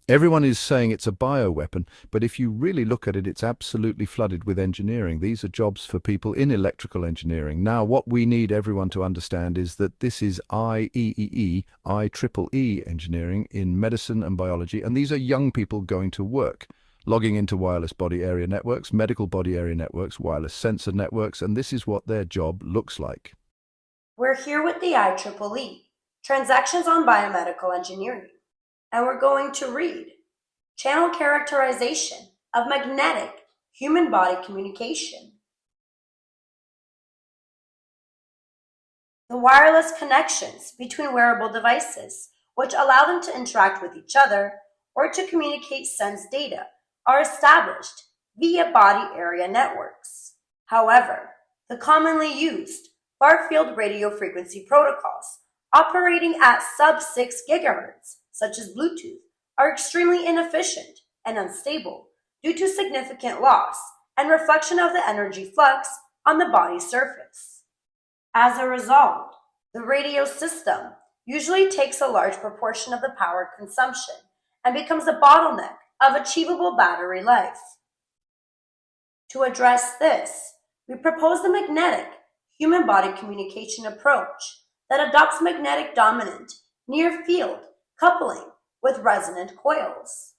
Everyone is saying it's a bioweapon, but if you really look at it, it's absolutely flooded with engineering. These are jobs for people in electrical engineering. Now, what we need everyone to understand is that this is IEEE engineering in medicine and biology, and these are young people going to work, logging into wireless body area networks, medical body area networks, wireless sensor networks, and this is what their job looks like. We're here with the IEEE, Transactions on Biomedical Engineering, and we're going to read Channel Characterization of Magnetic Human Body Communication. The wireless connections between wearable devices, which allow them to interact with each other or to communicate sense data, are established via body area networks. However, the commonly used far-field radio frequency protocols operating at sub-6 GHz, such as Bluetooth, are extremely inefficient and unstable due to significant loss and reflection of the energy flux on the body surface. As a result, the radio system usually takes a large proportion of the power consumption and becomes a bottleneck of achievable battery life. To address this, we propose the magnetic human body communication approach that adopts magnetic dominant near field coupling with resonant coils.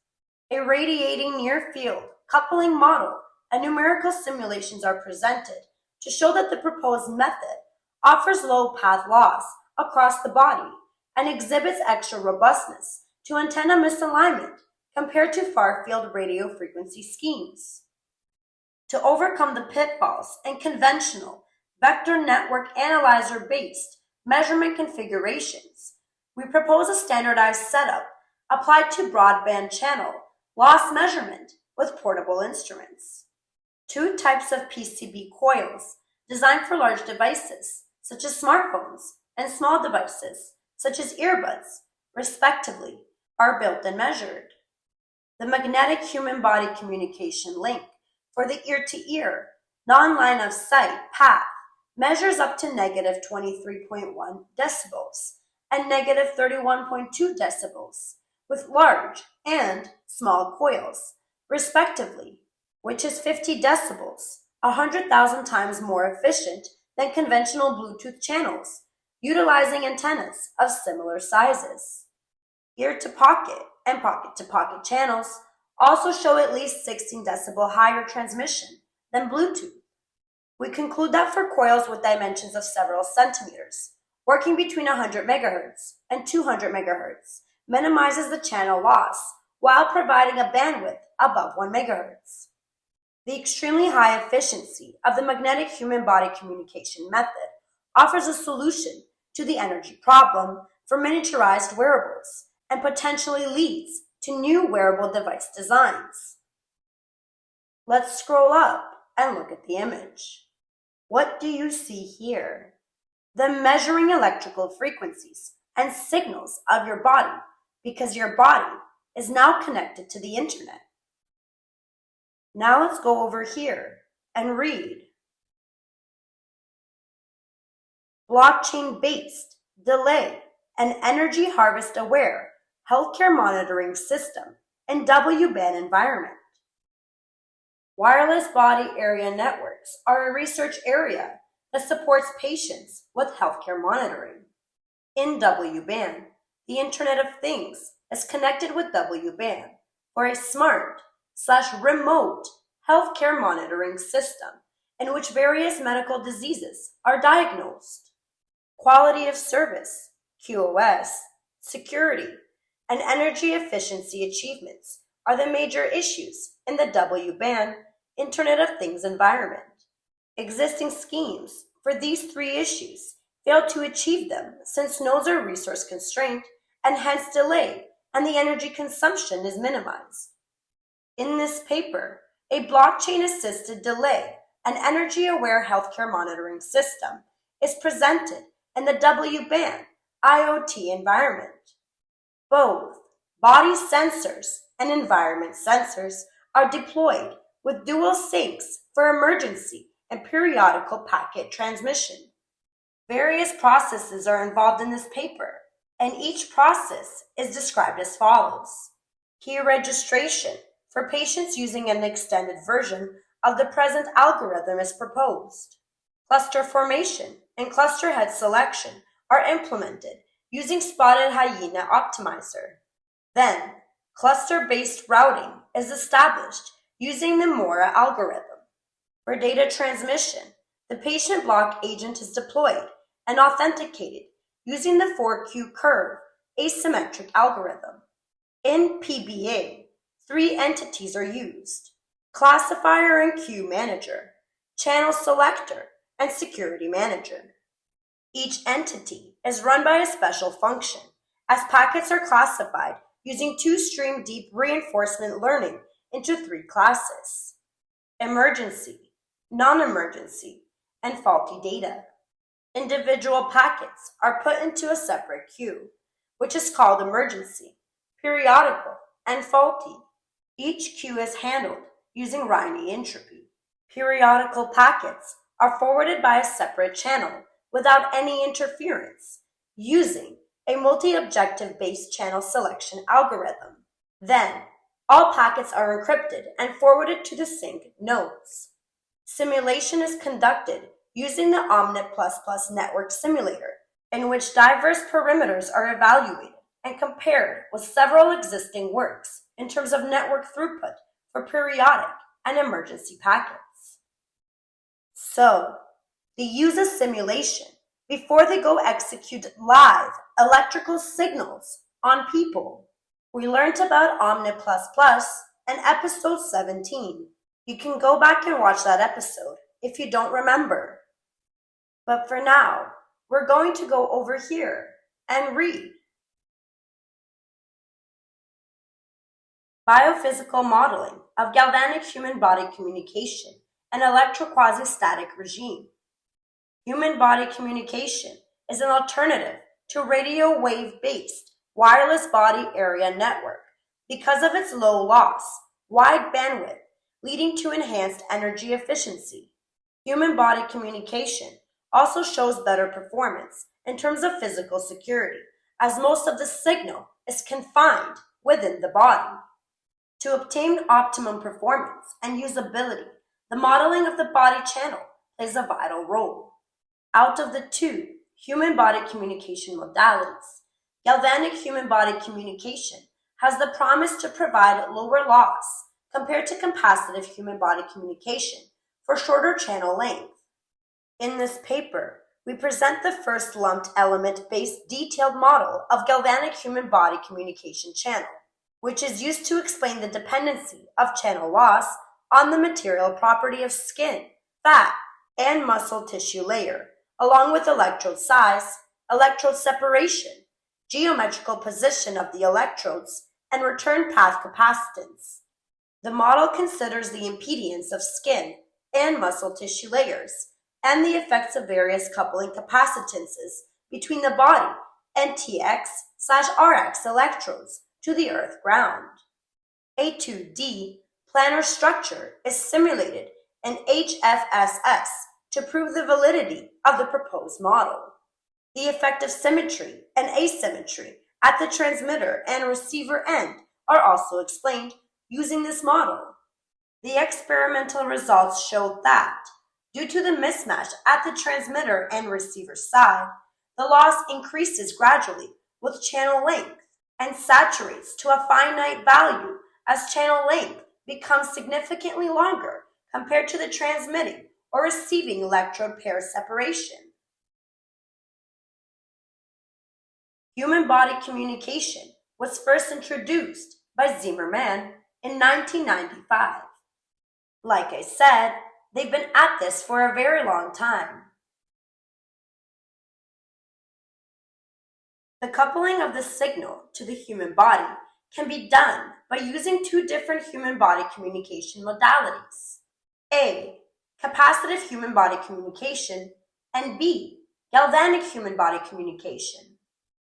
A radiating near field coupling model and numerical simulations are presented to show that the proposed method offers low path loss across the body and exhibits extra robustness to antenna misalignment compared to far-field radio frequency schemes. To overcome the pitfalls in conventional vector network analyzer-based measurement configurations, we propose a standardized setup applied to broadband channel loss measurement with portable instruments. Two types of PCB coils designed for large devices, such as smartphones, and small devices, such as earbuds, respectively, are built and measured. The magnetic human body communication link for the ear-to-ear, non-line of sight path measures up to negative 23.1 decibels and negative 31.2 decibels with large and small coils, respectively, which is 50 decibels, 100,000 times more efficient than conventional Bluetooth channels, utilizing antennas of similar sizes. Ear-to-pocket and pocket-to-pocket channels also show at least 16 decibel higher transmission than Bluetooth. We conclude that for coils with dimensions of several centimeters, working between 100 MHz and 200 MHz minimizes the channel loss while providing a bandwidth above 1 MHz. The extremely high efficiency of the magnetic human body communication method offers a solution to the energy problem for miniaturized wearables and potentially leads to new wearable device designs. Let's scroll up and look at the image. What do you see here? The measuring electrical frequencies and signals of your body because your body is now connected to the internet. Now let's go over here and read. Blockchain-based, delay, and energy harvest aware healthcare monitoring system in W-band environment. Wireless body area networks are a research area that supports patients with healthcare monitoring. In W-band, the Internet of Things is connected with W-band for a smart/remote healthcare monitoring system in which various medical diseases are diagnosed. Quality of service, QoS, security, and energy efficiency achievements are the major issues in the W-band Internet of Things environment. Existing schemes for these three issues fail to achieve them since nodes are resource constrained and hence delayed, and the energy consumption is minimized. In this paper, a blockchain-assisted delay and energy-aware healthcare monitoring system is presented in the W-band IoT environment. Both body sensors and environment sensors are deployed with dual syncs for emergency and periodical packet transmission. Various processes are involved in this paper, and each process is described as follows. Key registration for patients using an extended version of the present algorithm is proposed. Cluster formation and cluster head selection are implemented using Spotted Hyena Optimizer. Then, cluster-based routing is established using the Mora algorithm. For data transmission, the patient block agent is deployed and authenticated using the 4Q curve asymmetric algorithm. In PBA, 3 entities are used: classifier and queue manager, channel selector, and security manager. Each entity is run by a special function, as packets are classified using two-stream deep reinforcement learning into 3 classes: emergency, non-emergency, and faulty data. Individual packets are put into a separate queue, which is called emergency, periodical, and faulty. Each queue is handled using Rayleigh entropy. Periodical packets are forwarded by a separate channel without any interference using a multi-objective based channel selection algorithm. Then, all packets are encrypted and forwarded to the sync nodes. Simulation is conducted using the Omnet++ network simulator, in which diverse parameters are evaluated and compared with several existing works in terms of network throughput for periodic and emergency packets. So, they use a simulation before they go execute live electrical signals on people. We learned about Omnet++ in episode 17. You can go back and watch that episode if you don't remember. But for now, we're going to go over here and read. Biophysical modeling of galvanic human-body communication and electroquasi-static regime. Human-body communication is an alternative to radio wave-based wireless body area network because of its low loss, wide bandwidth, leading to enhanced energy efficiency. Human-body communication also shows better performance in terms of physical security, as most of the signal is confined within the body. To obtain optimum performance and usability, the modeling of the body channel plays a vital role. Out of the 2 human-body communication modalities, galvanic human-body communication has the promise to provide lower loss compared to capacitive human-body communication for shorter channel length. In this paper, we present the first lumped element-based detailed model of galvanic human-body communication channel, which is used to explain the dependency of channel loss on the material property of skin, fat, and muscle tissue layer, along with electrode size, electrode separation, geometrical position of the electrodes, and return path capacitance. The model considers the impedance of skin and muscle tissue layers and the effects of various coupling capacitances between the body and TX/RX electrodes to the earth ground. A 2D planar structure is simulated in HFSS to prove the validity of the proposed model. The effect of symmetry and asymmetry at the transmitter and receiver end are also explained using this model. The experimental results showed that, due to the mismatch at the transmitter and receiver side, the loss increases gradually with channel length and saturates to a finite value as channel length becomes significantly longer compared to the transmitting or receiving electrode pair separation. Human-body communication was first introduced by Zimmermann in 1995. Like I said, they've been at this for a very long time. The coupling of the signal to the human body can be done by using 2 different human-body communication modalities. A. Capacitive human-body communication, and B. Galvanic human-body communication.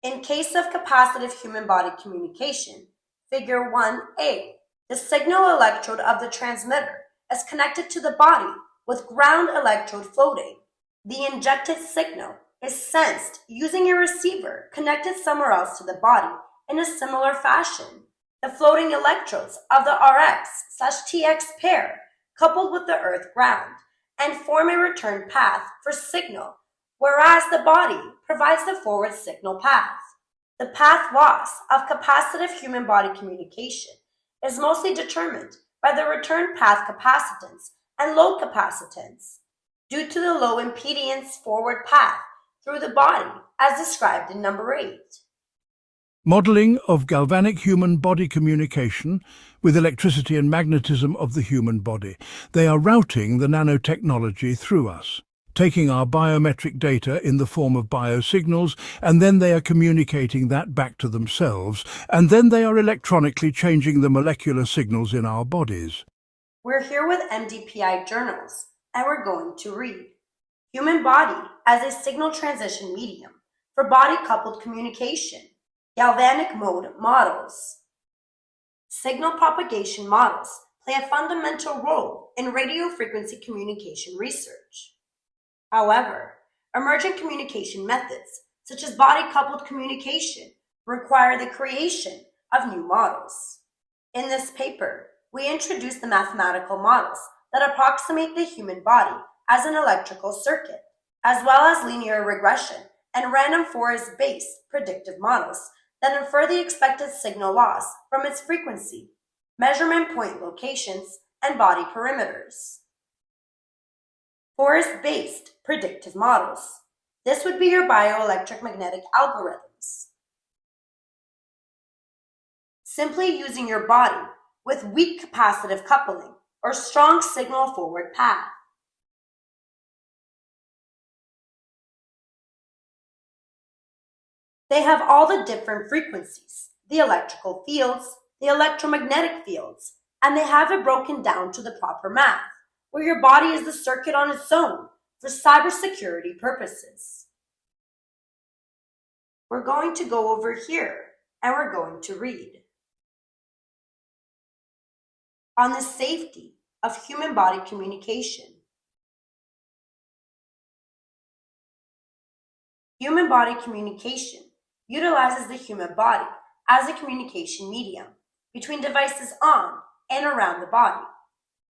In case of capacitive human-body communication, Figure 1A, the signal electrode of the transmitter is connected to the body with ground electrode floating. The injected signal is sensed using a receiver connected somewhere else to the body in a similar fashion. The floating electrodes of the RX/TX pair coupled with the earth ground and form a return path for signal, whereas the body provides the forward signal path. The path loss of capacitive human-body communication is mostly determined by the return path capacitance and load capacitance due to the low impedance forward path through the body as described in number 8. Modeling of galvanic human-body communication with electricity and magnetism of the human body. They are routing the nanotechnology through us, taking our biometric data in the form of biosignals, and then they are communicating that back to themselves, and then they are electronically changing the molecular signals in our bodies. We're here with MDPI journals, and we're going to read Human Body as a Signal Transition Medium for Body-Coupled Communication, Galvanic Mode Models. Signal propagation models play a fundamental role in radio frequency communication research. However, emerging communication methods, such as body-coupled communication, require the creation of new models. In this paper, we introduce the mathematical models that approximate the human body as an electrical circuit, as well as linear regression and random forest-based predictive models that infer the expected signal loss from its frequency, measurement point locations, and body perimeters. Forest-based predictive models. This would be your bioelectric magnetic algorithms. Simply using your body with weak capacitive coupling or strong signal forward path. They have all the different frequencies, the electrical fields, the electromagnetic fields, and they have it broken down to the proper math, where your body is the circuit on its own for cybersecurity purposes. We're going to go over here and we're going to read on the safety of human body communication. Human body communication utilizes the human body as a communication medium between devices on and around the body.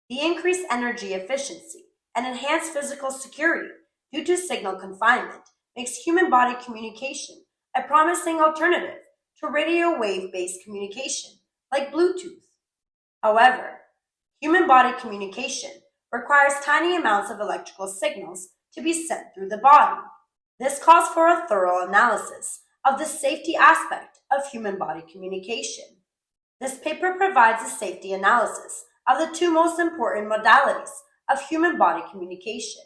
The increased energy efficiency and enhanced physical security due to signal confinement makes human body communication a promising alternative to radio wave-based communication like Bluetooth. However, human body communication requires tiny amounts of electrical signals to be sent through the body. This calls for a thorough analysis of the safety aspect of human body communication. This paper provides a safety analysis of the two most important modalities of human body communication,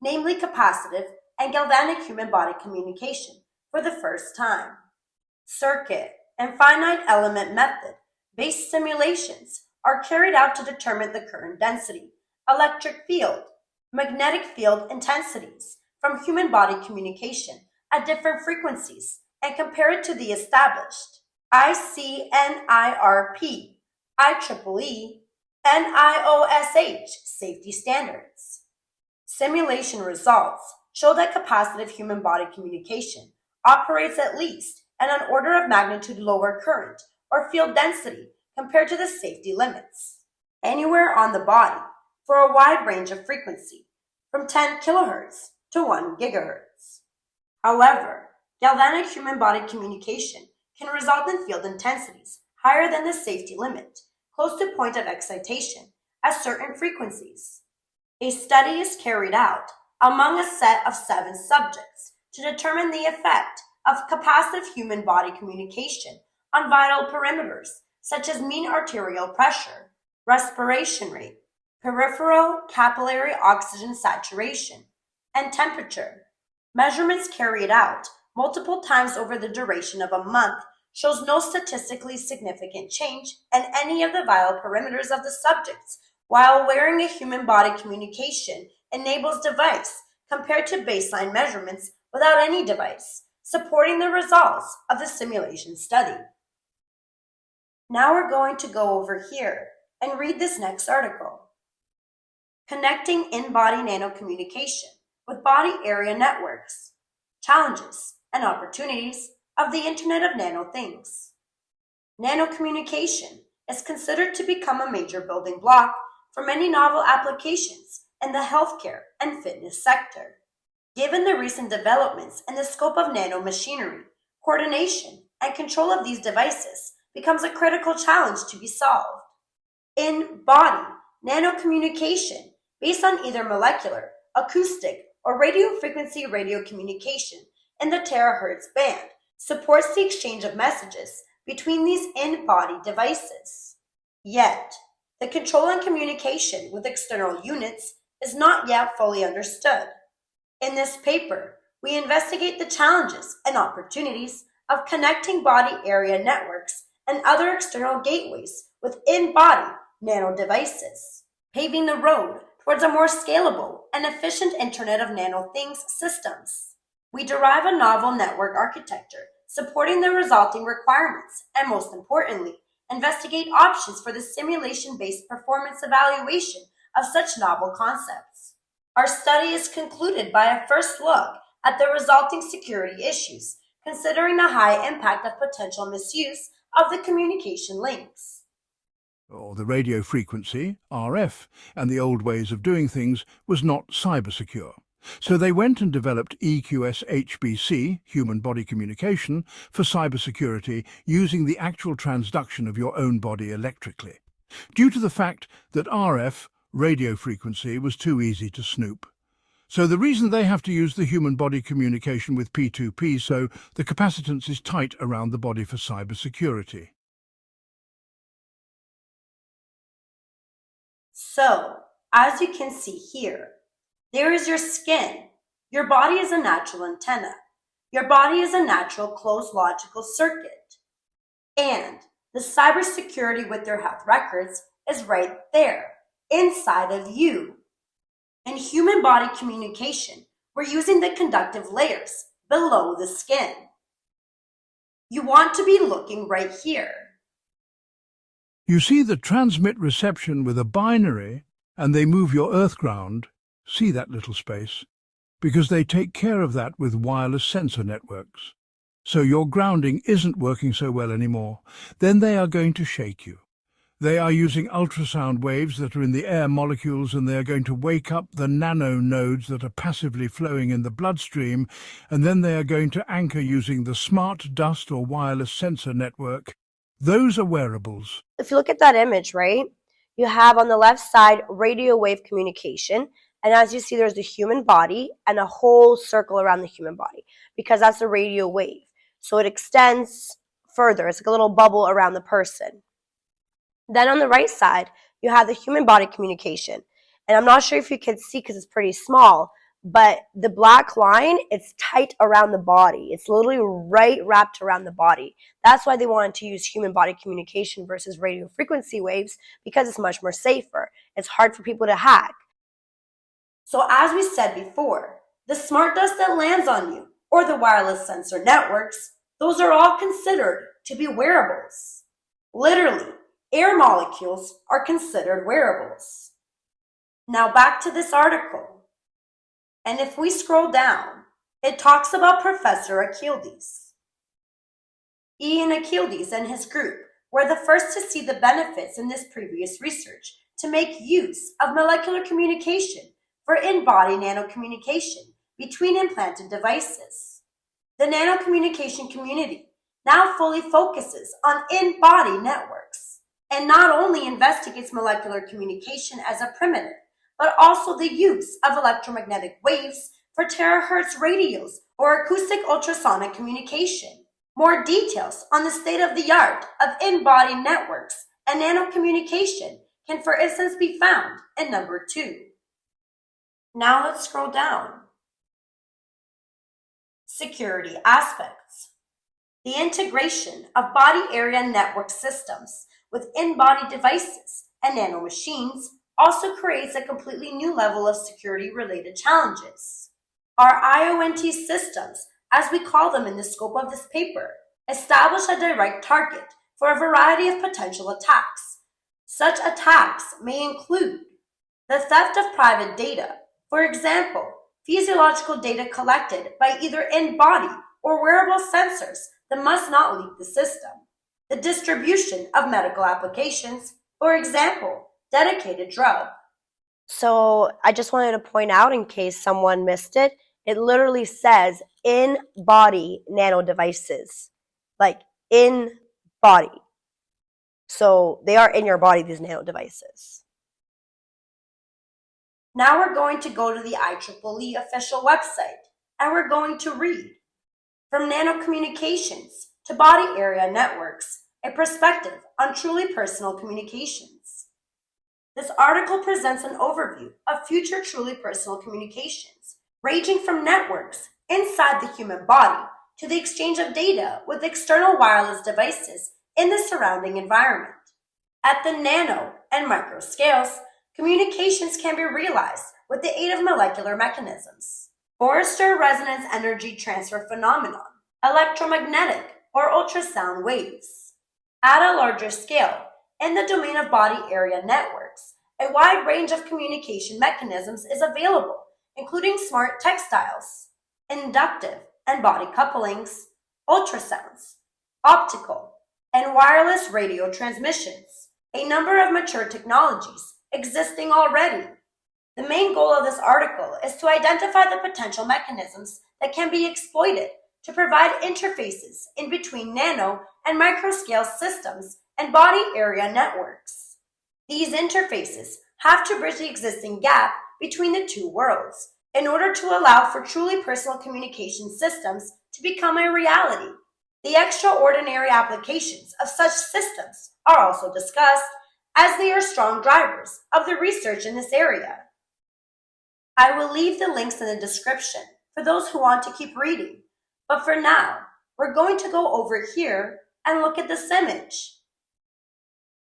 namely capacitive and galvanic human body communication, for the first time. Circuit and finite element method-based simulations are carried out to determine the current density, electric field, magnetic field intensities from human body communication at different frequencies and compare it to the established ICNIRP, IEEE, and IOSH safety standards. Simulation results show that capacitive human body communication operates at least at an order of magnitude lower current or field density compared to the safety limits, anywhere on the body for a wide range of frequency, from 10 kHz to 1 GHz. However, galvanic human body communication can result in field intensities higher than the safety limit, close to point of excitation, at certain frequencies. A study is carried out among a set of 7 subjects to determine the effect of capacitive human body communication on vital parameters such as mean arterial pressure, respiration rate, peripheral capillary oxygen saturation, and temperature. Measurements carried out multiple times over the duration of a month shows no statistically significant change in any of the vital parameters of the subjects while wearing a human body communication enables device compared to baseline measurements without any device, supporting the results of the simulation study. Now we're going to go over here and read this next article. Connecting in-body nanocommunication with body area networks, challenges and opportunities of the Internet of Nano Things. Nanocommunication is considered to become a major building block for many novel applications in the healthcare and fitness sector. Given the recent developments in the scope of nanomachinery, coordination and control of these devices becomes a critical challenge to be solved. In body nanocommunication, based on either molecular, acoustic, or radio frequency radio communication in the terahertz band, supports the exchange of messages between these in-body devices. Yet, the control and communication with external units is not yet fully understood. In this paper, we investigate the challenges and opportunities of connecting body area networks and other external gateways with in-body nano devices, paving the road towards a more scalable and efficient Internet of Nano Things systems. We derive a novel network architecture supporting the resulting requirements and, most importantly, investigate options for the simulation-based performance evaluation of such novel concepts. Our study is concluded by a first look at the resulting security issues, considering the high impact of potential misuse of the communication links. Or the radio frequency, RF, and the old ways of doing things was not cyber secure. So they went and developed EQS-HBC, human body communication, for cybersecurity using the actual transduction of your own body electrically, due to the fact that RF, radio frequency, was too easy to snoop. So the reason they have to use the human body communication with P2P, so the capacitance is tight around the body for cybersecurity. So, as you can see here, there is your skin. Your body is a natural antenna. Your body is a natural closed logical circuit. And the cybersecurity with your health records is right there, inside of you. In human body communication, we're using the conductive layers below the skin. You want to be looking right here. You see the transmit reception with a binary, and they move your earth ground. See that little space? Because they take care of that with wireless sensor networks. So your grounding isn't working so well anymore. Then they are going to shake you. They are using ultrasound waves that are in the air molecules, and they are going to wake up the nano nodes that are passively flowing in the bloodstream, and then they are going to anchor using the smart dust or wireless sensor network. Those are wearables. If you look at that image, right, you have on the left side radio wave communication. And as you see, there's the human body and a whole circle around the human body because that's the radio wave. So it extends further. It's like a little bubble around the person. Then on the right side, you have the human body communication. And I'm not sure if you can see because it's pretty small, but the black line, it's tight around the body. It's literally right wrapped around the body. That's why they wanted to use human body communication versus radio frequency waves, because it's much more safer. It's hard for people to hack. So as we said before, the smart dust that lands on you or the wireless sensor networks, those are all considered to be wearables. Literally, air molecules are considered wearables. Now back to this article. And if we scroll down, it talks about Professor Akhildes. Ian Akhildes and his group were the first to see the benefits in this previous research to make use of molecular communication for in-body nanocommunication between implanted devices. The nanocommunication community now fully focuses on in-body networks and not only investigates molecular communication as a primitive, but also the use of electromagnetic waves for terahertz radios or acoustic ultrasonic communication. More details on the state-of-the-art of in-body networks and nanocommunication can, for instance, be found in number 2. Now let's scroll down. Security aspects. The integration of body area network systems with in-body devices and nanomachines also creates a completely new level of security-related challenges. Our IONT systems, as we call them in the scope of this paper, establish a direct target for a variety of potential attacks. Such attacks may include the theft of private data. For example, physiological data collected by either in-body or wearable sensors that must not leave the system. the distribution of medical applications, for example, dedicated drug. So I just wanted to point out, in case someone missed it, it literally says in body nano devices, like in body. So they are in your body, these nano devices. Now we're going to go to the IEEE official website, and we're going to read From Nanocommunications to Body Area Networks, a Perspective on Truly Personal Communications. This article presents an overview of future truly personal communications, ranging from networks inside the human body to the exchange of data with external wireless devices in the surrounding environment. At the nano and micro scales, communications can be realized with the aid of molecular mechanisms. Forrester Resonance Energy Transfer Phenomenon, electromagnetic or ultrasound waves. At a larger scale, in the domain of body area networks, a wide range of communication mechanisms is available, including smart textiles, inductive and body couplings, ultrasounds, optical, and wireless radio transmissions, a number of mature technologies existing already. The main goal of this article is to identify the potential mechanisms that can be exploited to provide interfaces in between nano and microscale systems and body area networks. These interfaces have to bridge the existing gap between the two worlds in order to allow for truly personal communication systems to become a reality. The extraordinary applications of such systems are also discussed, as they are strong drivers of the research in this area. I will leave the links in the description for those who want to keep reading, but for now, we're going to go over here and look at this image.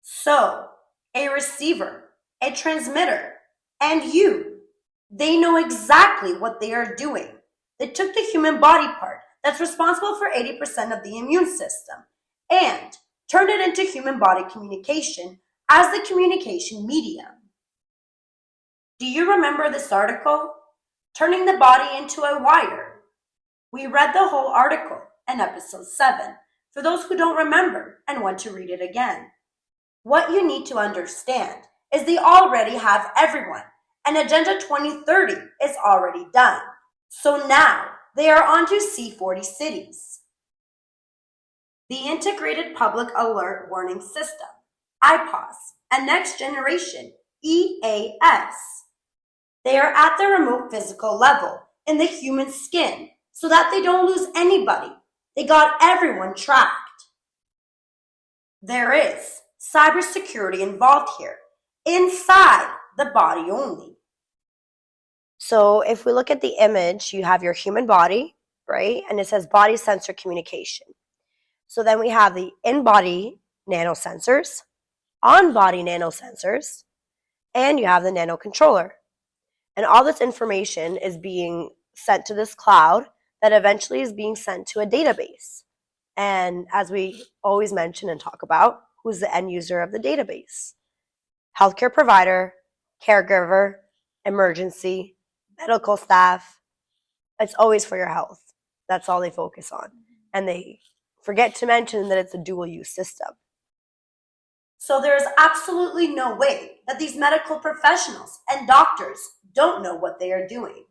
So, a receiver, a transmitter, and you, they know exactly what they are doing. They took the human body part that's responsible for 80% of the immune system and turned it into human body communication as the communication medium. Do you remember this article? Turning the body into a wire. We read the whole article in episode 7 for those who don't remember and want to read it again. What you need to understand is they already have everyone, and Agenda 2030 is already done. So now they are on to C40 cities. The Integrated Public Alert Warning System, IPAWS, and Next Generation, EAS. They are at the remote physical level in the human skin so that they don't lose anybody. They got everyone tracked. There is cybersecurity involved here, inside the body only. So if we look at the image, you have your human body, right? And it says body sensor communication. So then we have the in-body nanosensors, on-body nanosensors, and you have the nanocontroller. And all this information is being sent to this cloud that eventually is being sent to a database. And as we always mention and talk about, who's the end user of the database? Healthcare provider, caregiver, emergency, medical staff. It's always for your health. That's all they focus on. And they forget to mention that it's a dual-use system. So there is absolutely no way that these medical professionals and doctors don't know what they are doing.